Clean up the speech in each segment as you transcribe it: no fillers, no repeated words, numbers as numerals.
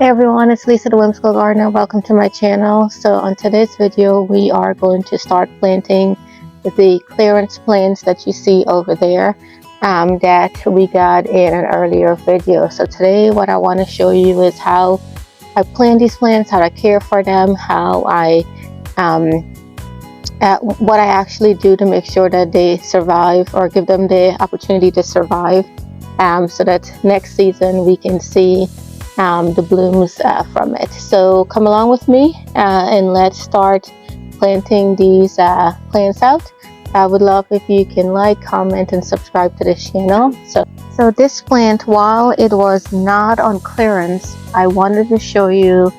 Hey everyone, it's Lisa the Whimsical Gardener. Welcome to my channel. So on today's video, we are going to start planting the clearance plants that you see over there that we got in an earlier video. So today what I want to show you is how I plant these plants, how I care for them, how I what I actually do to make sure that they survive or give them the opportunity to survive so that next season we can see the blooms from it. So come along with me and let's start planting these plants out. I would love if you can like, comment, and subscribe to this channel. So this plant, while it was not on clearance, I wanted to show you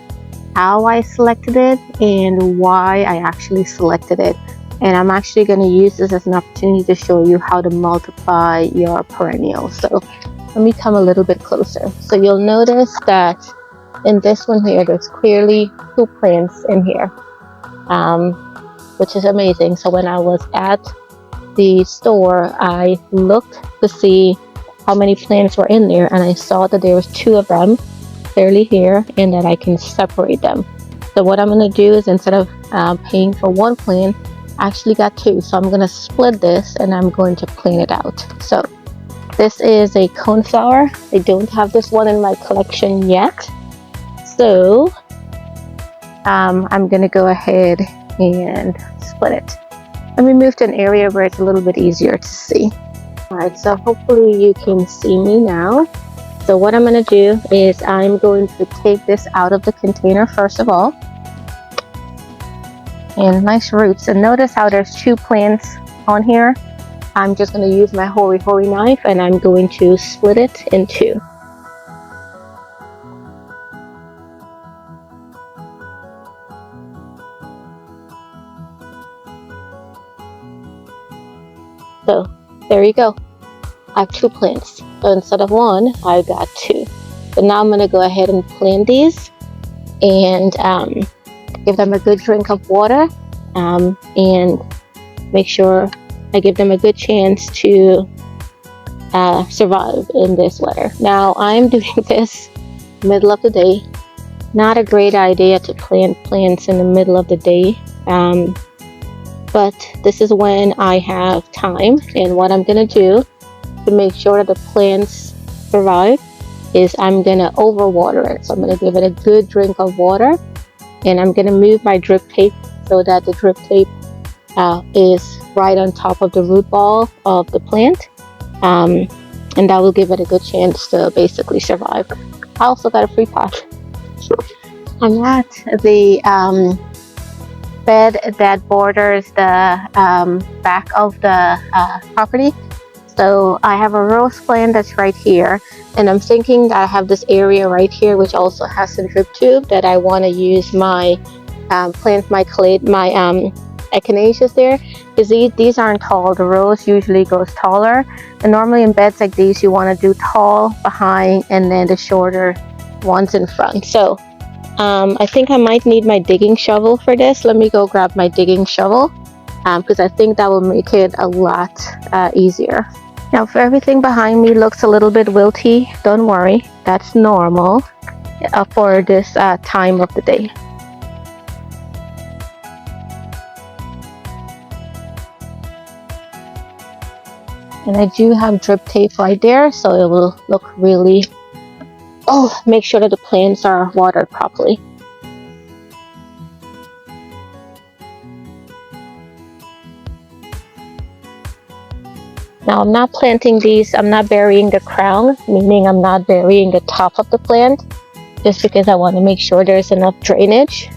how I selected it and why I actually selected it. And I'm actually going to use this as an opportunity to show you how to multiply your perennials. So let me come a little bit closer. So you'll notice that in this one here, there's clearly 2 plants in here, which is amazing. So when I was at the store, I looked to see how many plants were in there, and I saw that there was 2 of them clearly here, and that I can separate them. So what I'm going to do is, instead of paying for 1 plant, I actually got 2. So I'm going to split this and I'm going to plant it out. So this is a coneflower. I don't have this one in my collection yet. So I'm going to go ahead and split it. Let me move to an area where it's a little bit easier to see. Alright, so hopefully you can see me now. So what I'm going to do is I'm going to take this out of the container first of all. And nice roots. And notice how there's 2 plants on here. I'm just going to use my hoary knife and I'm going to split it in 2. So there you go. I have 2 plants. So instead of 1, I got 2. So now I'm going to go ahead and plant these and give them a good drink of water and make sure I give them a good chance to survive in this weather. Now I'm doing this middle of the day. Not a great idea to plant plants in the middle of the day, but this is when I have time, and what I'm going to do to make sure that the plants survive is I'm going to overwater it. So I'm going to give it a good drink of water, and I'm going to move my drip tape so that the drip tape is right on top of the root ball of the plant, and that will give it a good chance to basically survive. I also got a free pot. I'm at the bed that borders the back of the property. So I have a rose plant that's right here, and I'm thinking that I have this area right here which also has some drip tube that I want to use my plant my echinaceas there, because these aren't tall. The rose usually goes taller, and normally in beds like these you want to do tall behind and then the shorter ones in front. So I think I might need my digging shovel for this. Let me go grab my digging shovel because I think that will make it a lot easier. Now if everything behind me looks a little bit wilty, don't worry, that's normal for this time of the day. And I do have drip tape right there, so it will look really, make sure that the plants are watered properly. Now I'm not planting these, I'm not burying the crown, meaning I'm not burying the top of the plant, just because I want to make sure there's enough drainage.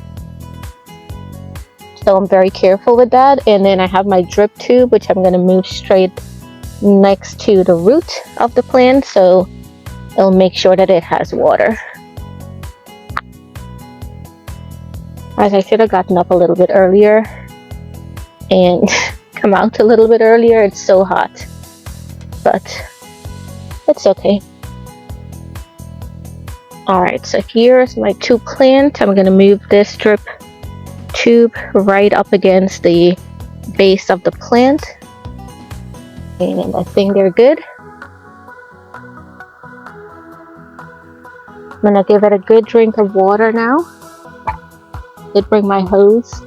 So I'm very careful with that. And then I have my drip tube, which I'm going to move straight next to the root of the plant, so it'll make sure that it has water. As I should have gotten up a little bit earlier and come out a little bit earlier. It's so hot, but it's okay. Alright, so here's my 2 plant. I'm going to move this drip tube right up against the base of the plant, and I think they're good. I'm gonna give it a good drink of water now. Did bring my hose.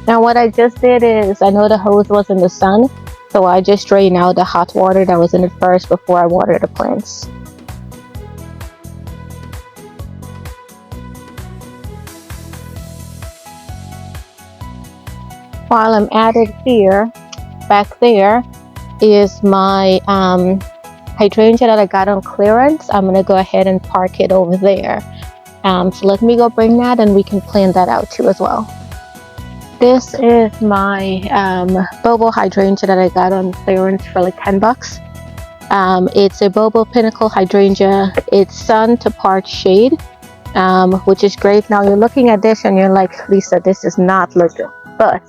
Now what I just did is, I know the hose was in the sun, so I just drained out the hot water that was in it first before I watered the plants. While I'm at it here, back there is my hydrangea that I got on clearance. I'm gonna go ahead and park it over there. So let me go bring that and we can plan that out too as well. This is my Bobo hydrangea that I got on clearance for like 10 bucks. It's a Bobo Pinnacle hydrangea. It's sun to part shade, which is great. Now you're looking at this and you're like, Lisa, this is not looking, but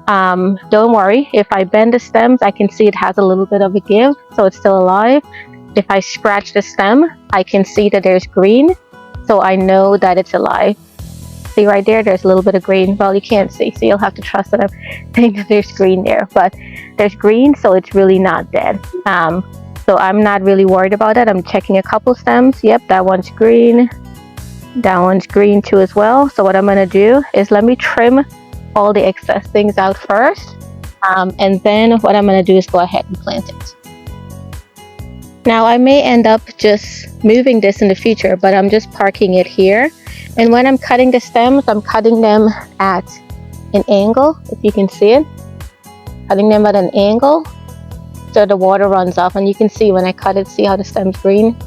don't worry. If I bend the stems, I can see it has a little bit of a give, so it's still alive. If I scratch the stem, I can see that there's green, so I know that it's alive. See right there, there's a little bit of green. Well, you can't see, so you'll have to trust that I'm saying that there's green there, but there's green, so it's really not dead. So I'm not really worried about it. I'm checking a couple stems. Yep, that one's green. That one's green too as well. So what I'm gonna do is let me trim all the excess things out first, and then what I'm going to do is go ahead and plant it. Now I may end up just moving this in the future, but I'm just parking it here, and when I'm cutting the stems, I'm cutting them at an angle, if you can see it, cutting them at an angle so the water runs off, and you can see when I cut it, see how the stem's green,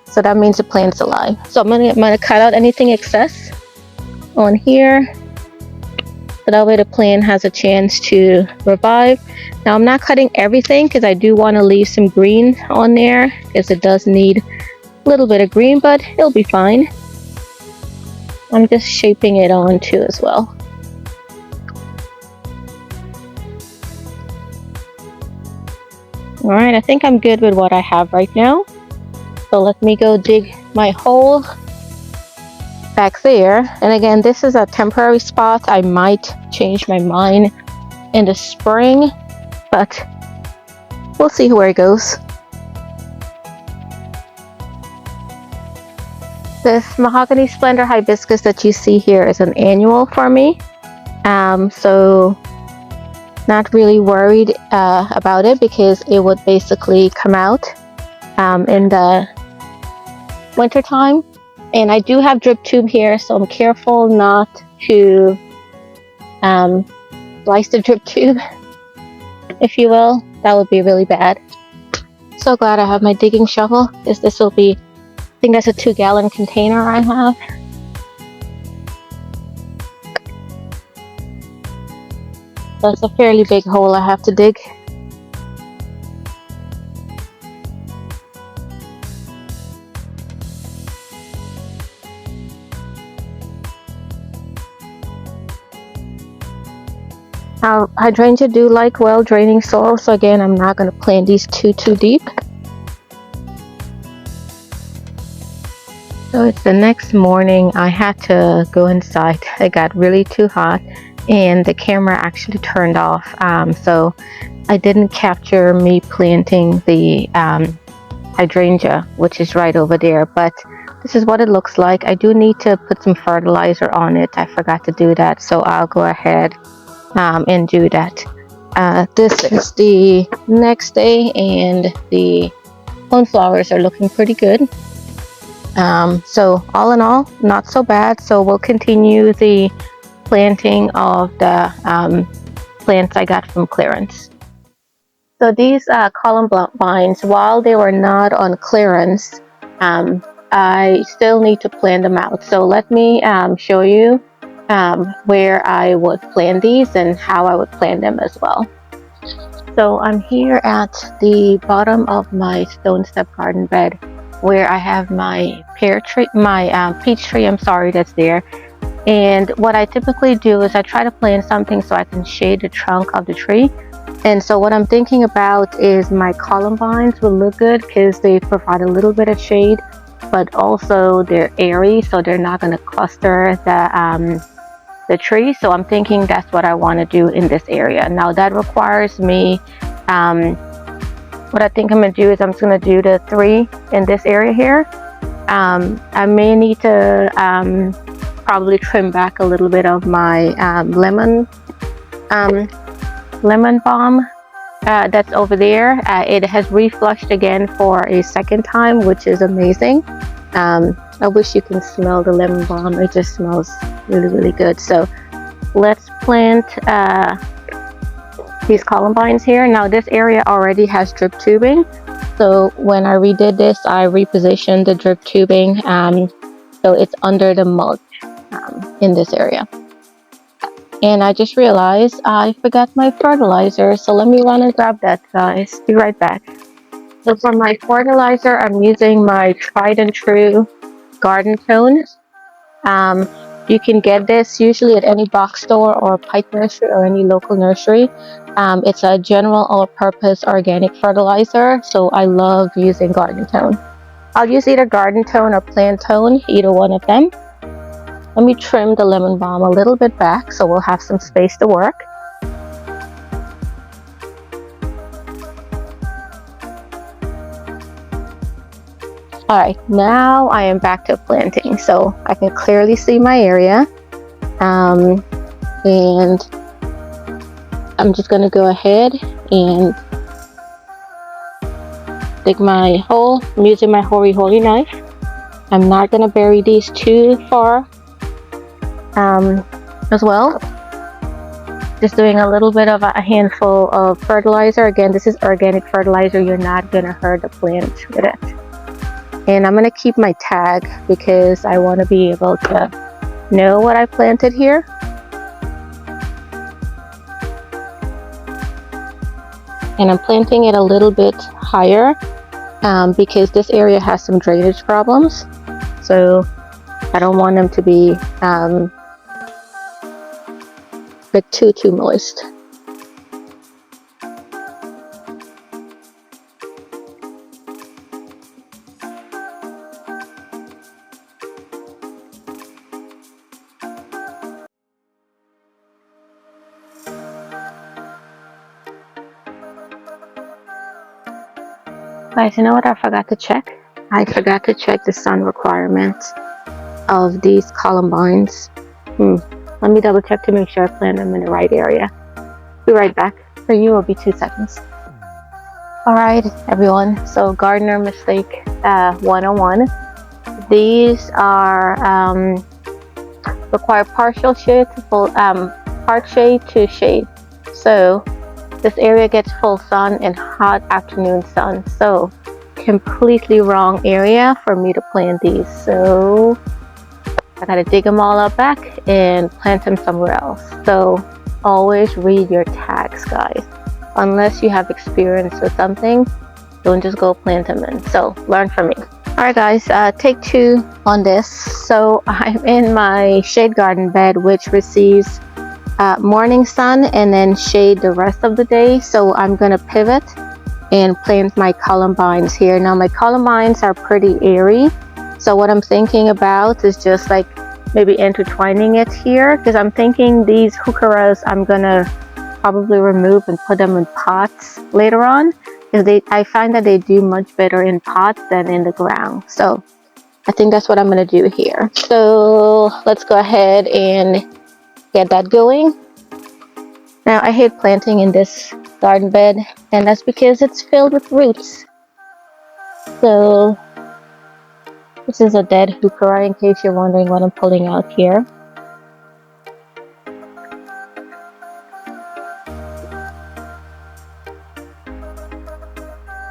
so that means the plant's alive. So I'm gonna cut out anything excess on here, so that way the plant has a chance to revive. Now I'm not cutting everything because I do want to leave some green on there because it does need a little bit of green, but it'll be fine. I'm just shaping it on too as well. Alright, I think I'm good with what I have right now. So let me go dig my hole back there. And again, this is a temporary spot. I might change my mind in the spring, but we'll see where it goes. This mahogany splendor hibiscus that you see here is an annual for me, so not really worried about it because it would basically come out in the winter time. And I do have drip tube here, so I'm careful not to slice the drip tube, if you will. That would be really bad. So glad I have my digging shovel, because this will be, I think that's a 2-gallon container I have. That's a fairly big hole I have to dig. Now, hydrangea do like well draining soil, so again, I'm not going to plant these too deep. So it's the next morning. I had to go inside. It got really too hot and the camera actually turned off, so I didn't capture me planting the hydrangea, which is right over there, but this is what it looks like. I do need to put some fertilizer on it. I forgot to do that, so I'll go ahead and do that. This is the next day and the cornflowers are looking pretty good. So all in all, not so bad. So we'll continue the planting of the plants I got from clearance. So these columbines, while they were not on clearance, I still need to plant them out. So let me show you where I would plant these and how I would plant them as well. So I'm here at the bottom of my stone step garden bed where I have my pear tree, my peach tree, I'm sorry, that's there. And what I typically do is I try to plant something so I can shade the trunk of the tree. And so what I'm thinking about is my columbines will look good because they provide a little bit of shade, but also they're airy, so they're not going to cluster the tree. So I'm thinking that's what I want to do in this area. Now that requires me, what I think I'm going to do is I'm just going to do the 3 in this area here. I may need to probably trim back a little bit of my lemon balm that's over there. It has reflushed again for a second time, which is amazing. I wish you can smell the lemon balm. It just smells really, really good. So let's plant these columbines here. Now this area already has drip tubing. So when I redid this, I repositioned the drip tubing so it's under the mulch in this area. And I just realized I forgot my fertilizer. So let me run and grab that, guys. Be right back. So for my fertilizer, I'm using my tried and true Garden Tone. You can get this usually at any box store or pipe nursery or any local nursery. It's a general all-purpose organic fertilizer, so I love using Garden Tone. I'll use either Garden Tone or Plant Tone, either one of them. Let me trim the lemon balm a little bit back so we'll have some space to work. Alright, now I am back to planting, so I can clearly see my area. And I'm just going to go ahead and dig my hole. I'm using my holy knife. I'm not going to bury these too far as well. Just doing a little bit of a handful of fertilizer. Again, this is organic fertilizer. You're not going to hurt the plant with it. And I'm going to keep my tag because I want to be able to know what I planted here. And I'm planting it a little bit higher because this area has some drainage problems. So I don't want them to be like too moist. Guys, you know what I forgot to check? I forgot to check the sun requirements of these columbines. Let me double check to make sure I plant them in the right area. Be right back. For you, will be 2 seconds. Alright, everyone. So gardener mistake 101. These are require partial shade to full, part shade to shade. So this area gets full sun and hot afternoon sun. So completely wrong area for me to plant these. So I gotta dig them all up back and plant them somewhere else. So always read your tags, guys. Unless you have experience with something, don't just go plant them in. So learn from me. Alright guys, take 2 on this. So I'm in my shade garden bed, which receives morning sun and then shade the rest of the day. So I'm gonna pivot and plant my columbines here. Now my columbines are pretty airy, so what I'm thinking about is just like maybe intertwining it here, because I'm thinking these heucheras I'm gonna probably remove and put them in pots later on, because I find that they do much better in pots than in the ground. So I think that's what I'm gonna do here. So let's go ahead and get that going. Now I hate planting in this garden bed, and that's because it's filled with roots. So this is a dead heuchera, in case you're wondering what I'm pulling out here.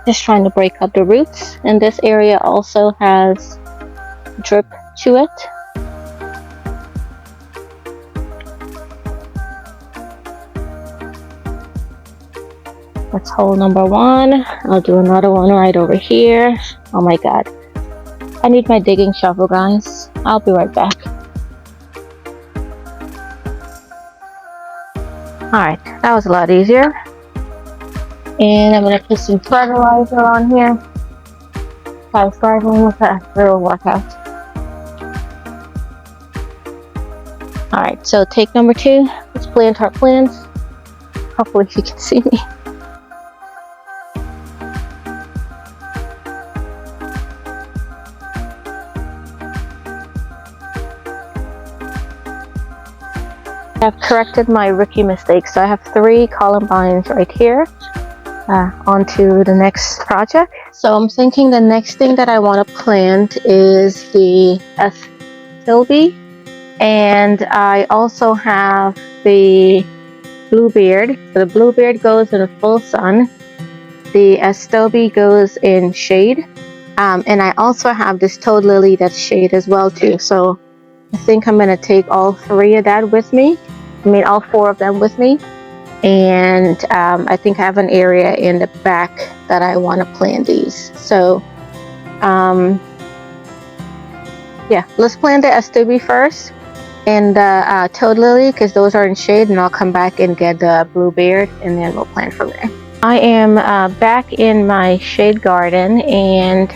Just trying to break up the roots, and this area also has drip to it. That's hole number 1. I'll do another one right over here. Oh my god. I need my digging shovel, guys. I'll be right back. Alright, that was a lot easier. And I'm going to put some fertilizer on here. Guys, gardening was a real workout. All right, so take number 2. Let's plant our plants. Hopefully you can see me. I've corrected my rookie mistake, so I have 3 columbines right here. Onto the next project. So I'm thinking the next thing that I want to plant is the astilbe, and I also have the bluebeard. So the bluebeard goes in full sun. The astilbe goes in shade. And I also have this toad lily that's shade as well too. So I think I'm gonna take all 3 of that with me. I mean all 4 of them with me. And I think I have an area in the back that I want to plant these. So yeah, let's plant the astilbe first and the toad lily, because those are in shade, and I'll come back and get the bluebeard and then we'll plant from there. I am back in my shade garden, and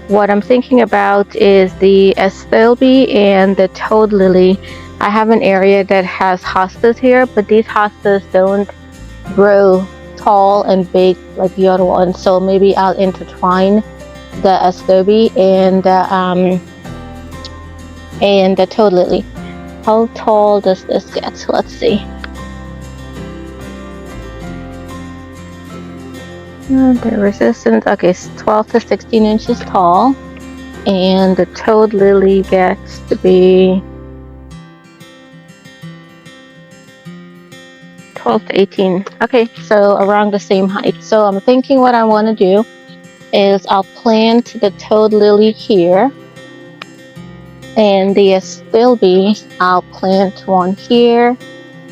what I'm thinking about is the astilbe and the toad lily. I have an area that has hostas here, but these hostas don't grow tall and big like the other ones. So maybe I'll intertwine the astilbe and the toad lily. How tall does this get? Let's see. The resistance, okay, it's 12 to 16 inches tall, and the toad lily gets to be 12 to 18. Okay, so around the same height. So I'm thinking what I want to do is I'll plant the toad lily here, and the astilbe I'll plant one here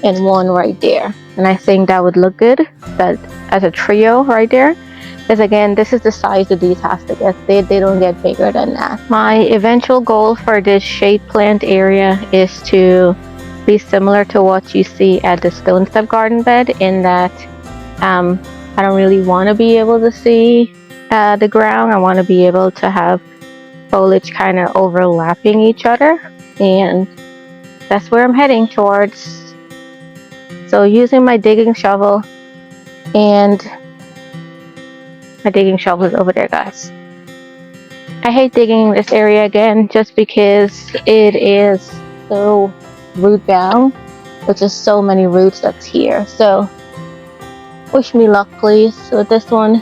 and one right there. And I think that would look good, that as a trio right there. Because again, this is the size that these have to get. They don't get bigger than that. My eventual goal for this shade plant area is to be similar to what you see at the stone step garden bed, in that I don't really want to be able to see the ground. I want to be able to have foliage kind of overlapping each other, and that's where I'm heading towards. So using my digging shovel, and my digging shovel is over there, guys. I hate digging this area again just because it is so root bound. There's just so many roots that's here. So wish me luck, please, with this one.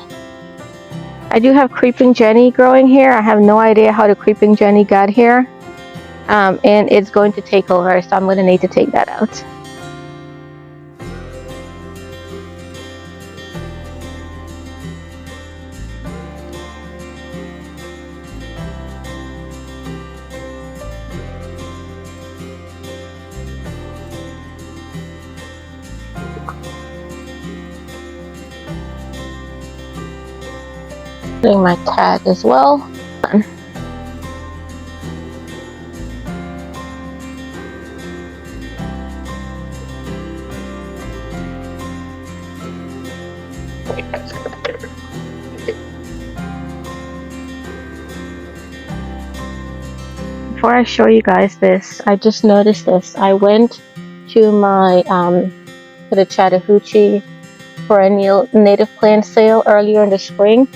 I do have creeping Jenny growing here. I have no idea how the creeping Jenny got here. And it's going to take over, so I'm going to need to take that out. Doing my tag as well. Before I show you guys this, I just noticed this. I went to my to the Chattahoochee perennial native plant sale earlier in the spring,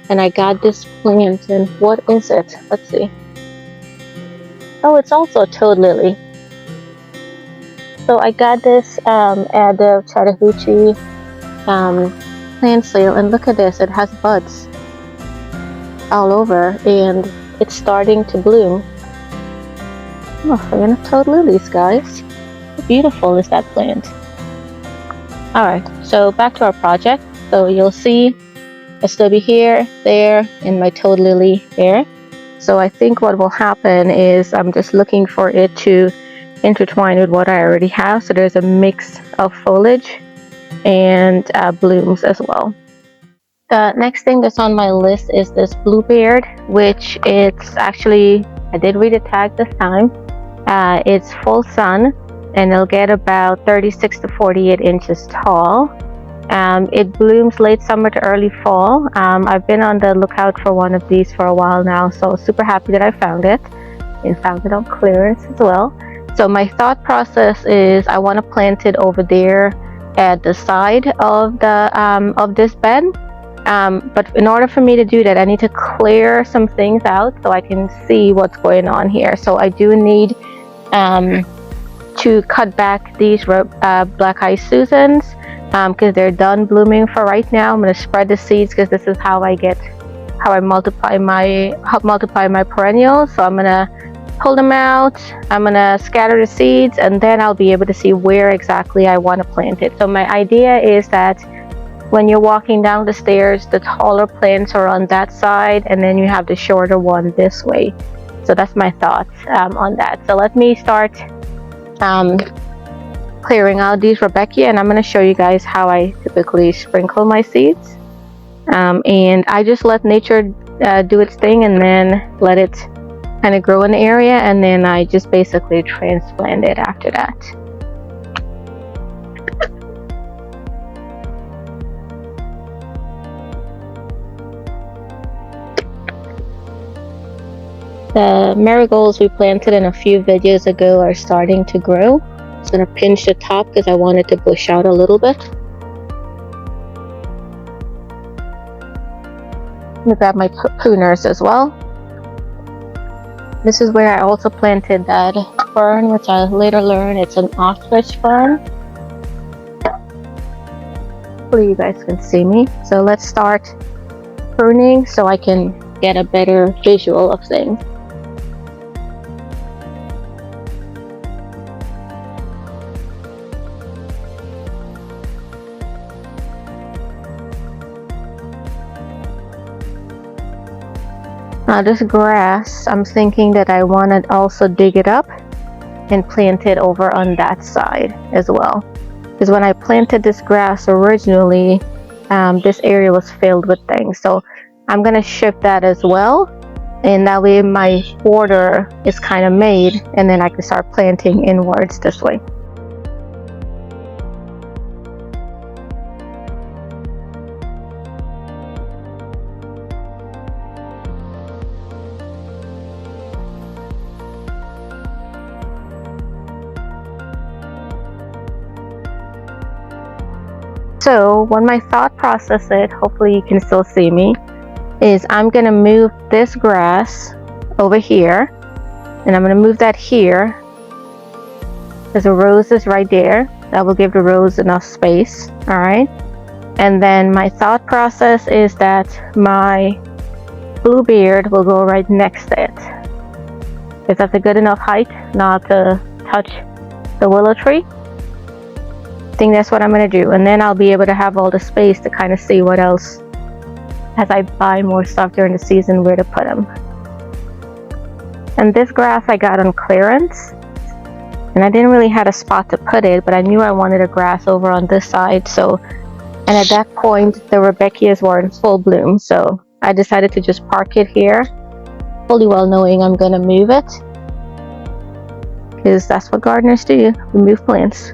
and I got this plant. And what is it? Let's see. Oh, it's also a toad lily. So I got this at the Chattahoochee plant sale, and look at this. It has buds all over, and it's starting to bloom. I'm a fan of toad lilies, guys. How beautiful is that plant? Alright, so back to our project. So you'll see a stubby here, there, and my toad lily there. So I think what will happen is I'm just looking for it to intertwine with what I already have. So there's a mix of foliage and blooms as well. The next thing that's on my list is this bluebeard, which it's actually, I did read the tag this time. It's full sun, and it'll get about 36 to 48 inches tall. It blooms late summer to early fall. I've been on the lookout for one of these for a while now, so super happy that I found it, and found it on clearance as well. So my thought process is I want to plant it over there at the side of the of this bed. But in order for me to do that, I need to clear some things out so I can see what's going on here. So I do need to cut back these black-eyed Susans because they're done blooming for right now. I'm going to spread the seeds because this is how I multiply my perennials. So I'm going to pull them out, I'm going to scatter the seeds, and then I'll be able to see where exactly I want to plant it. So my idea is that when you're walking down the stairs, the taller plants are on that side, and then you have the shorter one this way. So that's my thoughts on that. So let me start clearing out these Rebecca, and I'm going to show you guys how I typically sprinkle my seeds. And I just let nature do its thing, and then let it kind of grow in the area, and then I just basically transplant it after that. The marigolds we planted in a few videos ago are starting to grow. I'm just going to pinch the top because I want it to bush out a little bit. Let me grab my pruners as well. This is where I also planted that fern, which I later learned it's an ostrich fern. Hopefully you guys can see me. So let's start pruning so I can get a better visual of things. Now this grass, I'm thinking that I want to also dig it up and plant it over on that side as well. Because when I planted this grass originally, this area was filled with things. So I'm going to shift that as well. And that way my border is kind of made, and then I can start planting inwards this way. So what my thought process is, hopefully you can still see me, is I'm going to move this grass over here, and I'm going to move that here. There's a rose is right there. That will give the rose enough space. All right. And then my thought process is that my bluebeard will go right next to it. Is that a good enough height not to touch the willow tree? I think that's what I'm going to do, and then I'll be able to have all the space to kind of see what else, as I buy more stuff during the season, where to put them. And this grass I got on clearance, and I didn't really have a spot to put it, but I knew I wanted a grass over on this side. So, and at that point the Rebecca's were in full bloom, so I decided to just park it here, fully well knowing I'm going to move it, because that's what gardeners do, we move plants.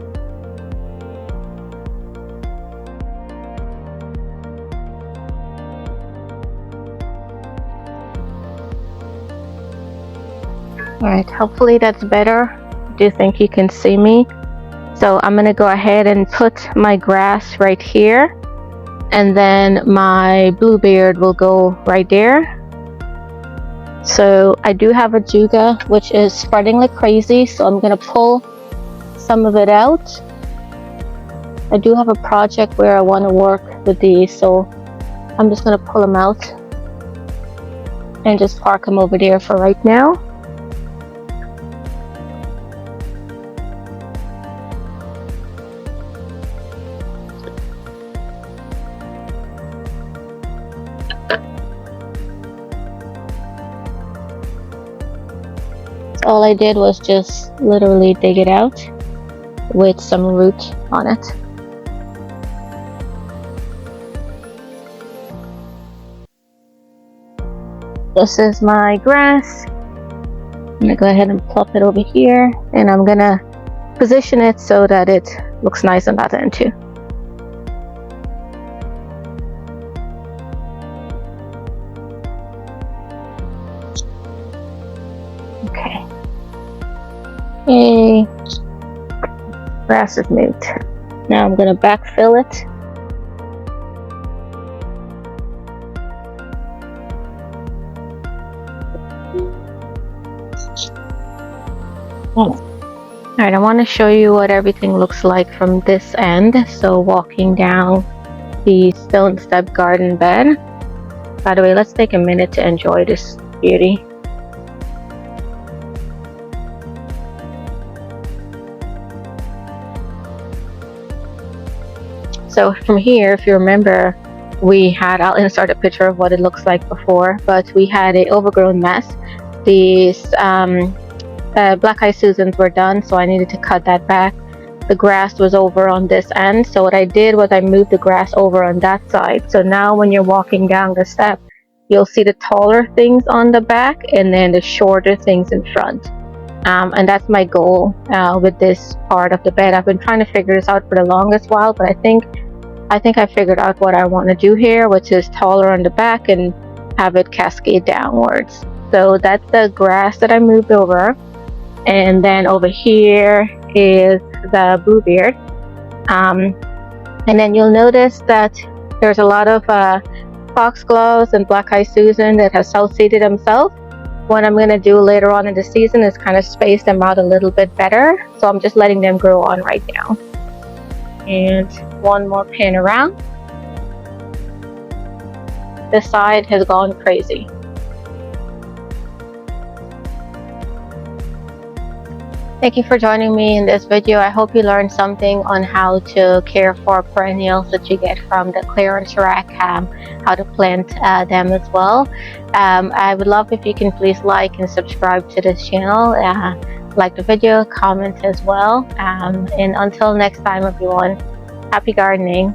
Alright, hopefully that's better. Do you think you can see me? So I'm going to go ahead and put my grass right here, and then my bluebeard will go right there. So I do have a juga which is spreading like crazy, so I'm going to pull some of it out. I do have a project where I want to work with these, so I'm just going to pull them out and just park them over there for right now. All I did was just literally dig it out with some root on it. This is my grass. I'm gonna go ahead and plop it over here, and I'm gonna position it so that it looks nice on that end too. Okay. Yay. grass is moved. Now I'm going to backfill it. Alright, I want to show you what everything looks like from this end. So walking down the stone step garden bed. By the way, let's take a minute to enjoy this beauty. So from here, if you remember, I'll insert a picture of what it looks like before, but we had an overgrown mess. These black-eyed Susans were done, so I needed to cut that back. The grass was over on this end, so what I did was I moved the grass over on that side. So now when you're walking down the step, you'll see the taller things on the back and then the shorter things in front. And that's my goal with this part of the bed. I've been trying to figure this out for the longest while, but I think I figured out what I want to do here, which is taller on the back and have it cascade downwards. So that's the grass that I moved over. And then over here is the bluebeard. And then you'll notice that there's a lot of foxgloves and black-eyed Susan that have self-seeded themselves. What I'm going to do later on in the season is kind of space them out a little bit better. So I'm just letting them grow on right now. And one more pan around. This side has gone crazy. Thank you for joining me in this video. I hope you learned something on how to care for perennials that you get from the clearance rack, how to plant them as well. I would love if you can please like and subscribe to this channel. Like the video, comment as well. And until next time, everyone, happy gardening.